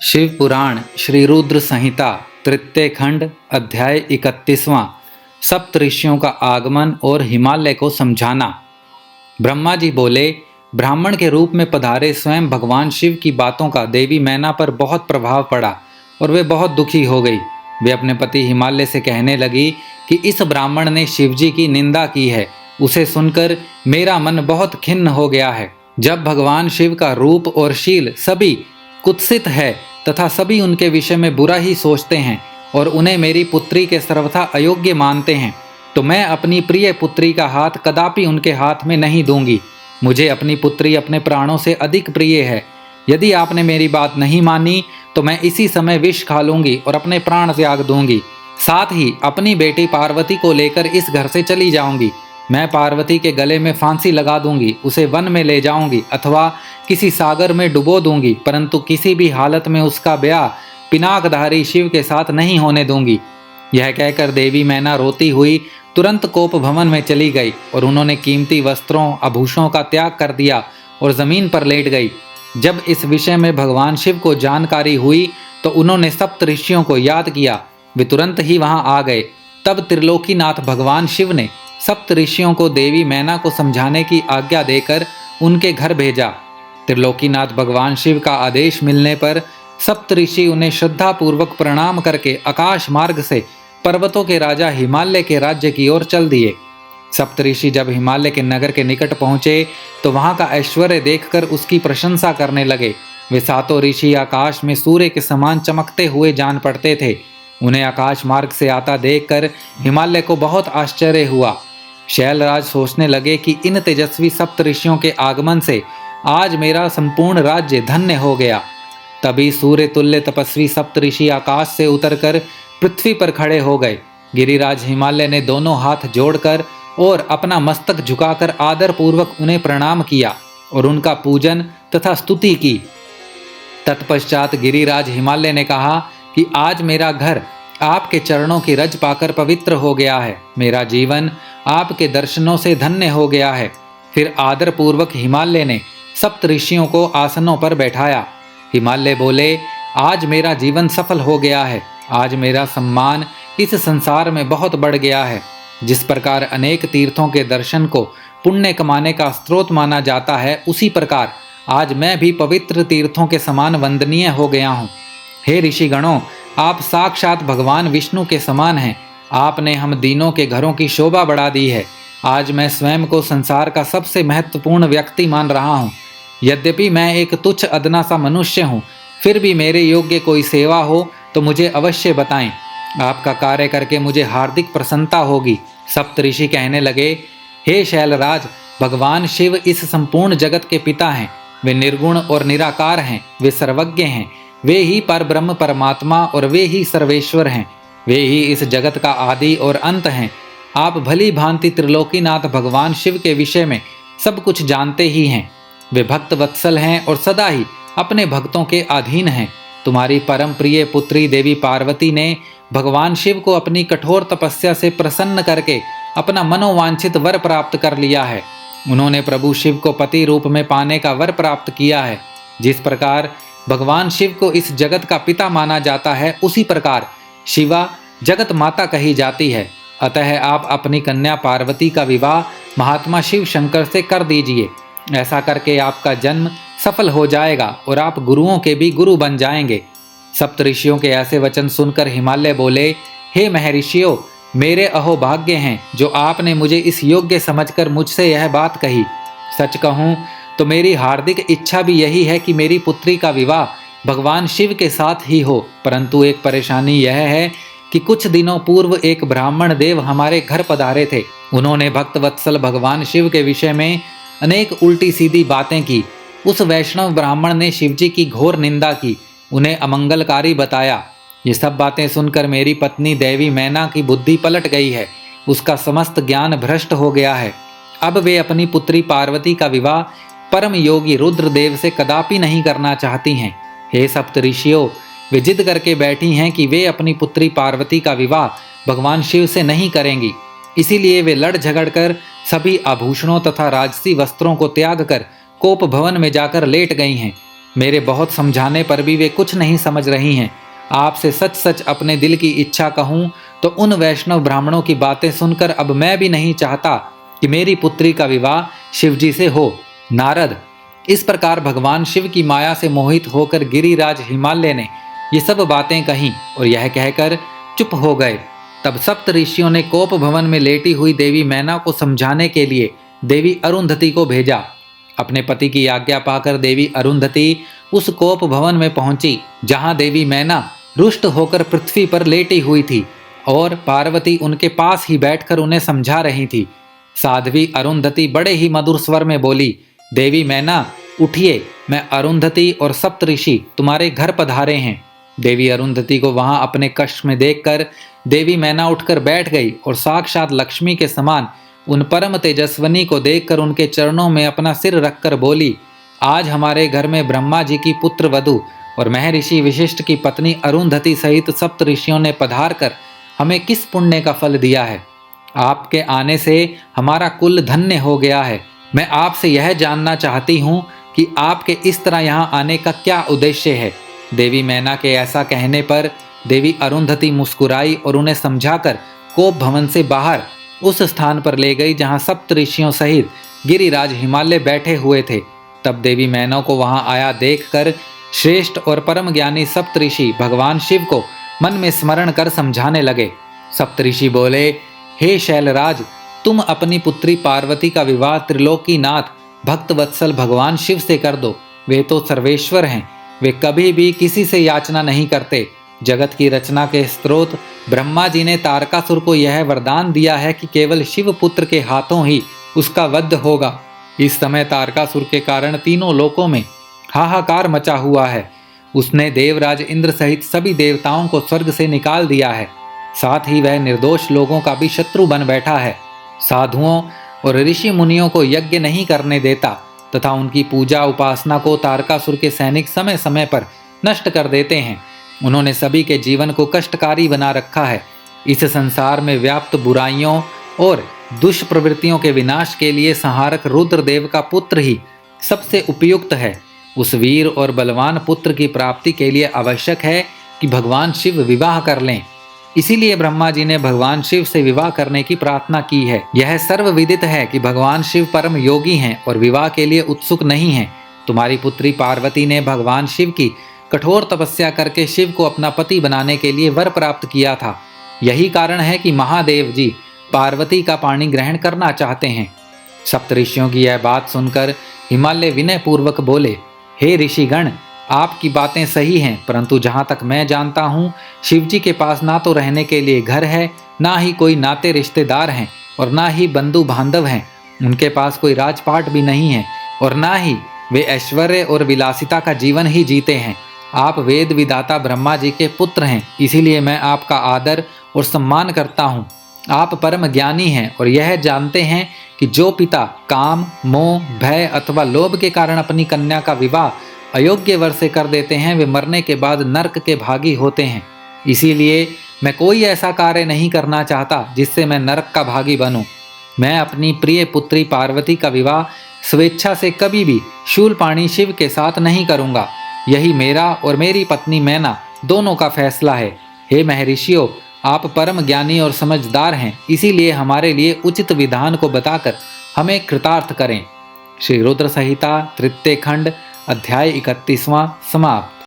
शिव पुराण श्री रुद्र संहिता तृतीय खंड अध्याय 31वां सप्त ऋषियों का आगमन और हिमालय को समझाना। ब्रह्मा जी बोले, ब्राह्मण के रूप में पधारे स्वयं भगवान शिव की बातों का देवी मैना पर बहुत प्रभाव पड़ा और वे बहुत दुखी हो गई। वे अपने पति हिमालय से कहने लगी कि इस ब्राह्मण ने शिवजी की निंदा की है, उसे सुनकर मेरा मन बहुत खिन्न हो गया है। जब भगवान शिव का रूप और शील सभी कुत्सित है तथा सभी उनके विषय में बुरा ही सोचते हैं और उन्हें मेरी पुत्री के सर्वथा अयोग्य मानते हैं, तो मैं अपनी प्रिय पुत्री का हाथ कदापि उनके हाथ में नहीं दूंगी। मुझे अपनी पुत्री अपने प्राणों से अधिक प्रिय है। यदि आपने मेरी बात नहीं मानी तो मैं इसी समय विष खा लूंगी और अपने प्राण त्याग दूंगी। साथ ही अपनी बेटी पार्वती को लेकर इस घर से चली जाऊंगी। मैं पार्वती के गले में फांसी लगा दूंगी, उसे वन में ले जाऊंगी अथवा किसी सागर में डुबो दूंगी, परंतु किसी भी हालत में उसका ब्याह पिनाकधारी शिव के साथ नहीं होने दूंगी। यह कहकर देवी मैना रोती हुई तुरंत कोप भवन में चली गई और उन्होंने कीमती वस्त्रों आभूषणों का त्याग कर दिया और जमीन पर लेट गई। जब इस विषय में भगवान शिव को जानकारी हुई तो उन्होंने सप्त ऋषियों को याद किया। वे तुरंत ही वहां आ गए। तब त्रिलोकीनाथ भगवान शिव ने सप्त ऋषियों को देवी मैना को समझाने की आज्ञा देकर उनके घर भेजा। त्रिलोकीनाथ भगवान शिव का आदेश मिलने पर सप्त ऋषि उन्हें श्रद्धा पूर्वक प्रणाम करके आकाश मार्ग से पर्वतों के राजा हिमालय के राज्य की ओर चल दिए। सप्त ऋषि जब हिमालय के नगर के निकट पहुंचे तो वहां का ऐश्वर्य देखकर उसकी प्रशंसा करने लगे। वे सातों ऋषि आकाश में सूर्य के समान चमकते हुए जान पड़ते थे। उन्हें आकाश मार्ग से आता देखकर हिमालय को बहुत आश्चर्य हुआ। शैलराज सोचने लगे कि इन तेजस्वी सप्त ऋषियों के आगमन से आज मेरा संपूर्ण राज्य धन्य हो गया। तभी सूर्य तुल्य तपस्वी सप्त ऋषि आकाश से उतरकर पृथ्वी पर खड़े हो गए। गिरिराज हिमालय ने दोनों हाथ जोड़कर और अपना मस्तक झुकाकर आदर पूर्वक उन्हें प्रणाम किया और उनका पूजन तथा स्तुति की। तत्पश्चात गिरिराज हिमालय ने कहा कि आज मेरा घर आपके चरणों की रज पाकर पवित्र हो गया है। मेरा जीवन आपके दर्शनों से धन्य हो गया है। फिर आदर पूर्वक हिमालय ने सप्त ऋषियों को आसनों पर बैठाया। हिमालय बोले, आज मेरा जीवन सफल हो गया है। आज मेरा सम्मान इस संसार में बहुत बढ़ गया है। जिस प्रकार अनेक तीर्थों के दर्शन को पुण्य कमाने का स्रोत माना जाता है, उसी प्रकार आज मैं भी पवित्र तीर्थों के समान वंदनीय हो गया हूँ। हे ऋषिगणों, आप साक्षात भगवान विष्णु के समान हैं। आपने हम दीनों के घरों की शोभा बढ़ा दी है। आज मैं स्वयं को संसार का सबसे महत्वपूर्ण व्यक्ति मान रहा हूँ। यद्यपि मैं एक तुच्छ अदना सा मनुष्य हूँ, फिर भी मेरे योग्य कोई सेवा हो तो मुझे अवश्य बताएं। आपका कार्य करके मुझे हार्दिक प्रसन्नता होगी। सप्त ऋषि कहने लगे, हे शैलराज, भगवान शिव इस संपूर्ण जगत के पिता हैं। वे निर्गुण और निराकार हैं। वे सर्वज्ञ हैं। वे ही परब्रह्म परमात्मा और वे ही सर्वेश्वर हैं। वे ही इस जगत का आदि और अंत हैं। आप भली भांति त्रिलोकीनाथ भगवान शिव के विषय में सब कुछ जानते ही हैं। वे भक्त वत्सल हैं और सदा ही अपने भक्तों के अधीन हैं। तुम्हारी परम प्रिय पुत्री देवी पार्वती ने भगवान शिव को अपनी कठोर तपस्या से प्रसन्न करके अपना मनोवांछित वर प्राप्त कर लिया है। उन्होंने प्रभु शिव को पति रूप में पाने का वर प्राप्त किया है। जिस प्रकार भगवान शिव को इस जगत का पिता माना जाता है, उसी प्रकार शिवा जगत माता कही जाती है। अतः आप अपनी कन्या पार्वती का विवाह महात्मा शिव शंकर से कर दीजिए। ऐसा करके आपका जन्म सफल हो जाएगा और आप गुरुओं के भी गुरु बन जाएंगे। सप्त ऋषियों के ऐसे वचन सुनकर हिमालय बोले, हे महर्षियों, मेरे अहोभाग्य हैं जो आपने मुझे इस योग्य समझकर मुझसे यह बात कही। सच कहूँ तो मेरी हार्दिक इच्छा भी यही है कि मेरी पुत्री का विवाह भगवान शिव के साथ ही हो, परंतु एक परेशानी यह है कि कुछ दिनों पूर्व एक ब्राह्मण देव हमारे घर पधारे थे। उन्होंने भक्त वत्सल भगवान शिव के विषय में अनेक उल्टी सीधी बातें की। उस वैष्णव ब्राह्मण ने शिवजी की घोर निंदा की, उन्हें अमंगलकारी बताया। ये सब बातें सुनकर मेरी पत्नी देवी मैना की बुद्धि पलट गई है। उसका समस्त ज्ञान भ्रष्ट हो गया है। अब वे अपनी पुत्री पार्वती का विवाह परम योगी रुद्रदेव से कदापि नहीं करना चाहती हैं। हे सप्त ऋषियों, वे जिद करके बैठी हैं कि वे अपनी पुत्री पार्वती का विवाह भगवान शिव से नहीं करेंगी। इसीलिए वे लड़ झगड़ कर सभी आभूषणों तथा राजसी वस्त्रों को त्याग कर कोप भवन में जाकर लेट गई हैं। मेरे बहुत समझाने पर भी वे कुछ नहीं समझ रही हैं। आपसे सच सच अपने दिल की इच्छा कहूँ तो उन वैष्णव ब्राह्मणों की बातें सुनकर अब मैं भी नहीं चाहता कि मेरी पुत्री का विवाह शिवजी से हो। नारद, इस प्रकार भगवान शिव की माया से मोहित होकर गिरिराज हिमालय ने ये सब बातें कहीं और यह कहकर चुप हो गए। तब सप्त ऋषियों ने कोप भवन में लेटी हुई देवी मैना को समझाने के लिए देवी अरुंधति को भेजा। अपने पति की आज्ञा पाकर देवी अरुंधति उस कोप भवन में पहुंची, जहां देवी मैना रुष्ट होकर पृथ्वी पर लेटी हुई थी और पार्वती उनके पास ही बैठकर उन्हें समझा रही थी। साध्वी अरुंधति बड़े ही मधुर स्वर में बोली, देवी मैना उठिए, मैं अरुंधति और सप्तऋषि तुम्हारे घर पधारे हैं। देवी अरुंधति को वहां अपने कक्ष में देखकर देवी मैना उठकर बैठ गई और साक्षात लक्ष्मी के समान उन परम तेजस्वनी को देखकर उनके चरणों में अपना सिर रखकर बोली, आज हमारे घर में ब्रह्मा जी की पुत्र वधु और महर्षि विशिष्ट की पत्नी अरुंधति सहित सप्त ऋषियों ने पधार कर हमें किस पुण्य का फल दिया है। आपके आने से हमारा कुल धन्य हो गया है। मैं आपसे यह जानना चाहती हूँ कि आपके इस तरह यहाँ आने का क्या उद्देश्य है। देवी मैना के ऐसा कहने पर देवी अरुंधति मुस्कुराई और उन्हें समझाकर कोप भवन से बाहर उस स्थान पर ले गई जहाँ सप्त ऋषियों सहित गिरिराज हिमालय बैठे हुए थे। तब देवी मैना को वहां आया देखकर श्रेष्ठ और परम ज्ञानी सप्तऋषि भगवान शिव को मन में स्मरण कर समझाने लगे। सप्तऋषि बोले, हे शैलराज, तुम अपनी पुत्री पार्वती का विवाह त्रिलोकीनाथ भक्त वत्सल भगवान शिव से कर दो। वे तो सर्वेश्वर हैं, वे कभी भी किसी से याचना नहीं करते। जगत की रचना के स्रोत ब्रह्मा जी ने तारकासुर को यह वरदान दिया है कि केवल शिव पुत्र के हाथों ही उसका वध होगा। इस समय तारकासुर के कारण तीनों लोकों में हाहाकार मचा हुआ है। उसने देवराज इंद्र सहित सभी देवताओं को स्वर्ग से निकाल दिया है। साथ ही वह निर्दोष लोगों का भी शत्रु बन बैठा है। साधुओं और ऋषि मुनियों को यज्ञ नहीं करने देता तथा उनकी पूजा उपासना को तारकासुर के सैनिक समय समय पर नष्ट कर देते हैं। उन्होंने सभी के जीवन को कष्टकारी बना रखा है। इस संसार में व्याप्त बुराइयों और दुष्प्रवृत्तियों के विनाश के लिए संहारक रुद्रदेव का पुत्र ही सबसे उपयुक्त है। उस वीर और बलवान पुत्र की प्राप्ति के लिए आवश्यक है कि भगवान शिव विवाह कर लें। इसीलिए ब्रह्मा जी ने भगवान शिव से विवाह करने की प्रार्थना की है। यह सर्वविदित है कि भगवान शिव परम योगी हैं और विवाह के लिए उत्सुक नहीं हैं। तुम्हारी पुत्री पार्वती ने भगवान शिव की कठोर तपस्या करके शिव को अपना पति बनाने के लिए वर प्राप्त किया था। यही कारण है कि महादेव जी पार्वती का पाणी ग्रहण करना चाहते हैं। सप्तऋषियों की यह बात सुनकर हिमालय विनय पूर्वक बोले, हे ऋषिगण, आपकी बातें सही हैं, परंतु जहाँ तक मैं जानता हूँ शिवजी के पास ना तो रहने के लिए घर है, ना ही कोई नाते रिश्तेदार हैं और ना ही बंधु बांधव हैं। उनके पास कोई राजपाट भी नहीं है और ना ही वे ऐश्वर्य और विलासिता का जीवन ही जीते हैं। आप वेद विदाता ब्रह्मा जी के पुत्र हैं, इसीलिए मैं आपका आदर और सम्मान करता हूँ। आप परम ज्ञानी हैं और यह जानते हैं कि जो पिता काम, मोह, भय अथवा लोभ के कारण अपनी कन्या का विवाह अयोग्य वर से कर देते हैं, वे मरने के बाद नरक के भागी होते हैं। इसीलिए मैं कोई ऐसा कार्य नहीं करना चाहता जिससे मैं नरक का भागी बनूं। मैं अपनी प्रिय पुत्री पार्वती का विवाह स्वेच्छा से कभी भी शूलपाणी शिव के साथ नहीं करूंगा। यही मेरा और मेरी पत्नी मैना दोनों का फैसला है। हे महर्षियों, आप परम ज्ञानी और समझदार हैं, इसीलिए हमारे लिए उचित विधान को बताकर हमें कृतार्थ करें। श्री रुद्र संहिता तृतीय खंड अध्याय 31वां समाप्त।